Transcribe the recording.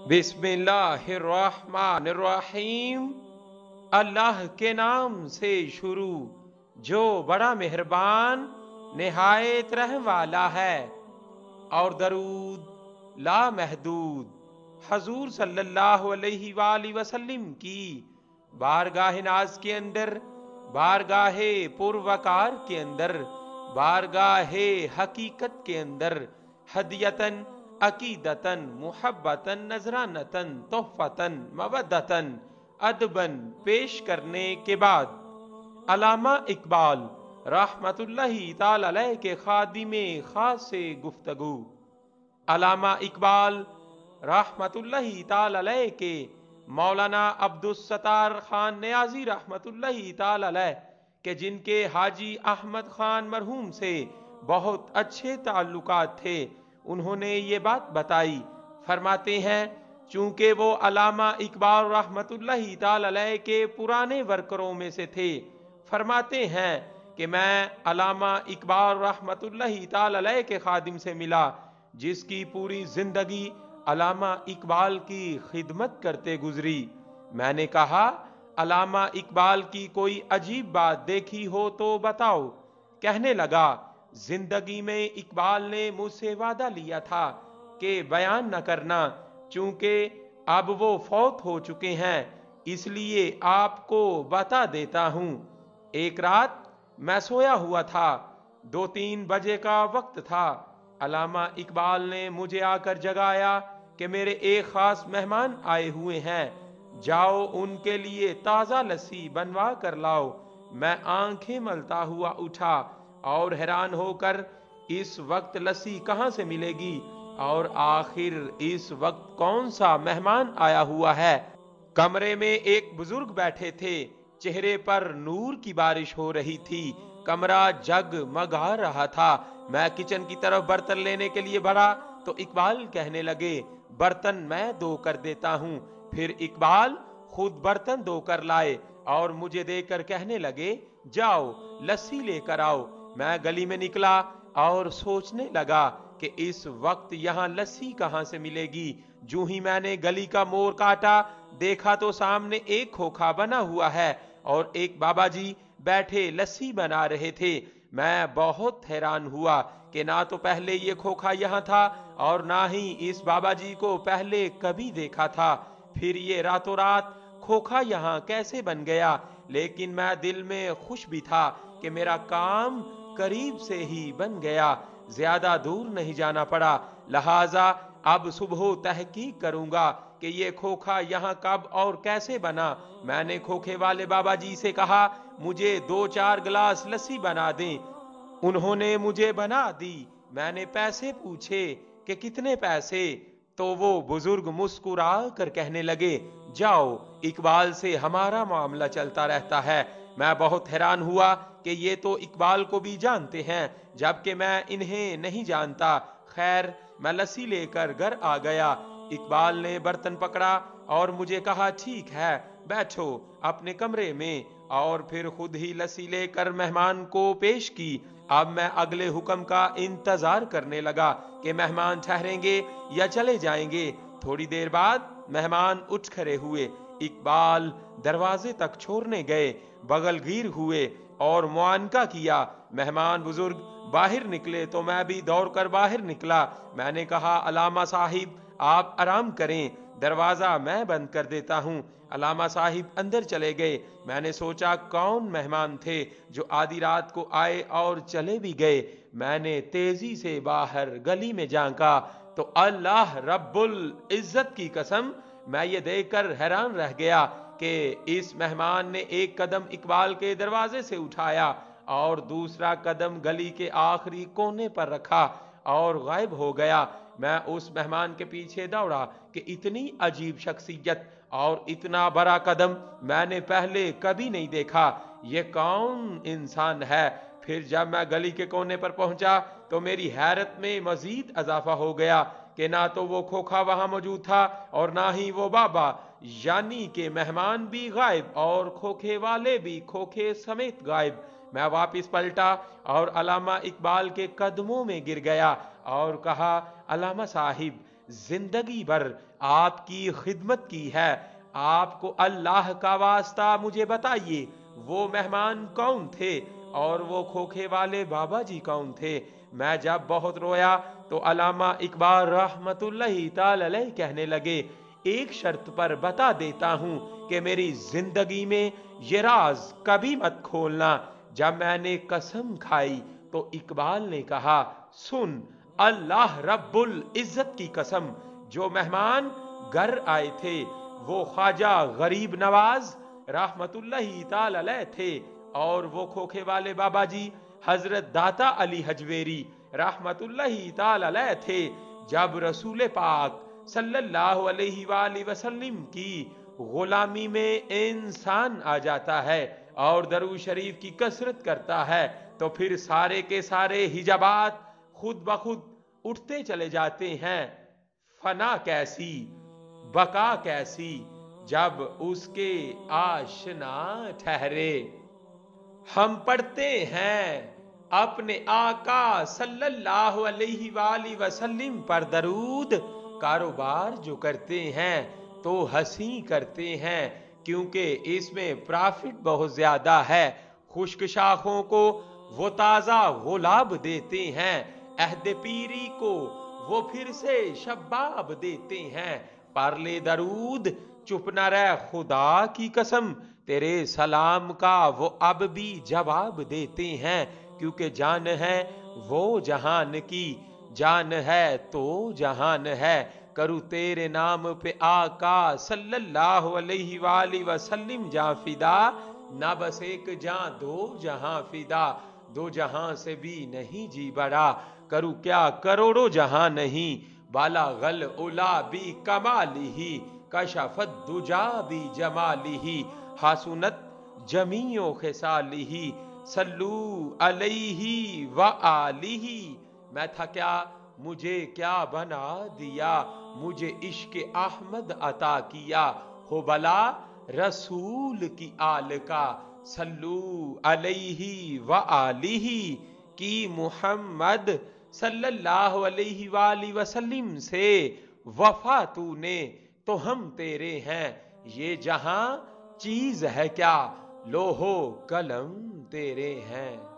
बिस्मिल्लाहिर्रहमानिर्रहीम। अल्लाह के नाम से शुरू जो बड़ा मेहरबान निहायत रहम वाला है। और दरूद ला महदूद हजूर सल्लल्लाहु अलैहि वसल्लम की बारगाह नाज के अंदर, बारगाहे पुरवकार के अंदर, बारगाहे हकीकत के अंदर हदियतन अकीदतन मुहब्बतन नजरानतन तोहफतन मवद्दतन अदबन पेश करने के बाद अलामा इकबाल रहमतुल्लाहि ताला अलैह के खादिमे खास से गुफ्तगू। अलामा इकबाल रहमतुल्लाहि ताला अलैह के मौलाना अब्दुस-सत्तार खान नियाज़ी रहमतुल्लाहि ताला अलैह के जिनके हाजी अहमद खान मरहूम से बहुत अच्छे ताल्लुकात थे, उन्होंने ये बात बताई। फरमाते हैं, चूंकि वो अलामा इकबाल रहमतुल्लाहि ताला अलैह के पुराने वर्करों में से थे। फरमाते हैं कि मैं अलामा इकबाल रहमतुल्लाहि ताला अलैह के खादिम से मिला, जिसकी पूरी जिंदगी अलामा इकबाल की खिदमत करते गुजरी। मैंने कहा, अलामा इकबाल की कोई अजीब बात देखी हो तो बताओ। कहने लगा, जिंदगी में इकबाल ने मुझसे वादा लिया था कि बयान न करना, चूंकि अब वो फौत हो चुके हैं, इसलिए आपको बता देता हूं। एक रात मैं सोया हुआ था, 2-3 बजे का वक्त था। अलामा इकबाल ने मुझे आकर जगाया कि मेरे एक खास मेहमान आए हुए हैं, जाओ उनके लिए ताज़ा लस्सी बनवा कर लाओ। मैं आंखें मलता हुआ उठा और हैरान होकर, इस वक्त लस्सी कहां से मिलेगी और आखिर इस वक्त कौन सा मेहमान आया हुआ है। कमरे में एक बुजुर्ग बैठे थे, चेहरे पर नूर की बारिश हो रही थी, कमरा जगमगा रहा था। मैं किचन की तरफ बर्तन लेने के लिए बढ़ा तो इकबाल कहने लगे, बर्तन मैं धो कर देता हूं। फिर इकबाल खुद बर्तन धो कर लाए और मुझे देकर कहने लगे, जाओ लस्सी लेकर आओ। मैं गली में निकला और सोचने लगा कि इस वक्त यहां लस्सी कहां से मिलेगी। जूं ही मैंने गली का मोड़ काटा, देखा तो सामने एक खोखा बना हुआ है और एक बाबा जी बैठे लस्सी बना रहे थे। मैं बहुत हैरान हुआ कि ना तो पहले ये खोखा यहाँ था और ना ही इस बाबा जी को पहले कभी देखा था। फिर ये रातों रात खोखा यहाँ कैसे बन गया। लेकिन मैं दिल में खुश भी था कि मेरा काम करीब से ही बन गया, ज्यादा दूर नहीं जाना पड़ा। लिहाजा अब सुबह तहकीक करूंगा कि ये खोखा यहाँ कब और कैसे बना। मैंने खोखे वाले बाबा जी से कहा, मुझे 2-4 गिलास लस्सी बना दें। उन्होंने मुझे बना दी। मैंने पैसे पूछे कि कितने पैसे, तो वो बुजुर्ग मुस्कुरा कर कहने लगे, जाओ इकबाल से हमारा मामला चलता रहता है। मैं बहुत हैरान हुआ कि ये तो इकबाल को भी जानते हैं, जबकि मैं इन्हें नहीं जानता। खैर, मैं लस्सी लेकर घर आ गया। इकबाल ने बर्तन पकड़ा और मुझे कहा, ठीक है बैठो अपने कमरे में, और फिर खुद ही लस्सी लेकर मेहमान को पेश की। अब मैं अगले हुक्म का इंतजार करने लगा कि मेहमान ठहरेंगे या चले जाएंगे। थोड़ी देर बाद मेहमान उठ खड़े हुए। इकबाल दरवाजे तक छोड़ने गए, बगलगीर हुए और मुआनका किया। मेहमान बुजुर्ग बाहर निकले तो मैं भी दौड़कर बाहर निकला। मैंने कहा, अलामा साहिब आप आराम करें, दरवाजा मैं बंद कर देता हूं। अलामा साहिब अंदर चले गए। मैंने सोचा कौन मेहमान थे जो आधी रात को आए और चले भी गए। मैंने तेजी से बाहर गली में झांका तो अल्लाह रब्बुल इज्जत की कसम, मैं ये देखकर हैरान रह गया कि इस मेहमान ने एक कदम इकबाल के दरवाजे से उठाया और दूसरा कदम गली के आखिरी कोने पर रखा और गायब हो गया। मैं उस मेहमान के पीछे दौड़ा कि इतनी अजीब शख्सियत और इतना बड़ा कदम मैंने पहले कभी नहीं देखा। ये कौन इंसान है। फिर जब मैं गली के कोने पर पहुंचा तो मेरी हैरत में मजीद इजाफा हो गया कि ना तो वो खोखा वहां मौजूद था और ना ही वो बाबा, यानी कि मेहमान भी गायब और खोखे वाले भी खोखे समेत गायब। मैं वापस पलटा और अलामा इकबाल के कदमों में गिर गया और कहा, अलामा साहिब जिंदगी भर आपकी खिदमत की है। आपको अल्लाह का वास्ता मुझे बताइए, वो मेहमान कौन थे और वो खोखे वाले बाबा जी कौन थे? मैं जब बहुत रोया तो अल्लामा इकबाल रहमतुल्लाहि ताला अलैह कहने लगे, एक शर्त पर बता देता हूं कि मेरी जिंदगी में ये राज कभी मत खोलना। जब मैंने कसम खाई तो इकबाल ने कहा, सुन, अल्लाह रब्बुल इज्जत की कसम, जो मेहमान घर आए थे वो ख्वाजा गरीब नवाज रहमतुल्लाहि ताला अलैह थे, और वो खोखे वाले बाबा जी हजरत दाता अली हजवेरी रहमतुल्लाहि ताला अलैह थे। जब रसूल पाक सल्लल्लाहु अलैहि वसल्लम की गुलामी में इंसान आ जाता है और दरूद शरीफ की कसरत करता है, तो फिर सारे के सारे हिजाबात खुद ब खुद उठते चले जाते हैं। फना कैसी, बका कैसी, जब उसके आशना ठहरे। हम पढ़ते हैं अपने आका सल्लल्लाहु अलैहि वसल्लम पर दरूद, कारोबार जो करते हैं तो हंसी करते हैं, क्योंकि इसमें प्रॉफिट बहुत ज्यादा है। खुश्क शाखों को वो ताजा गुलाब देते हैं, अहद पीरी को वो फिर से शबाब देते हैं। पारले दरूद, चुप न रह खुदा की कसम, तेरे सलाम का वो अब भी जवाब देते हैं, क्योंकि जान है वो जहान की, जान है तो जहान है। करूँ तेरे नाम पे आका सल्लल्लाहु अलैहि वसल्लम जां फिदा, ना बस एक जां दो जहां फिदा, दो जहां से भी नहीं जी बड़ा। करूँ क्या करोड़ों जहां नहीं, बाला गल उला भी कमालिही, कशफत दुजा भी जमालिही, हासुनत जमीओ खिसालिही, सल्लू अलैहि व आलिही। मैं था क्या, मुझे क्या बना दिया, मुझे इश्क अहमद अता किया, हो भला रसूल की आल का, सल्लू अलैहि व आलिही। की मुहम्मद सल्लल्लाहु अलैहि वसल्लम से वफा तूने तो हम तेरे हैं, ये जहां चीज है क्या, लोहो कलम तेरे हैं।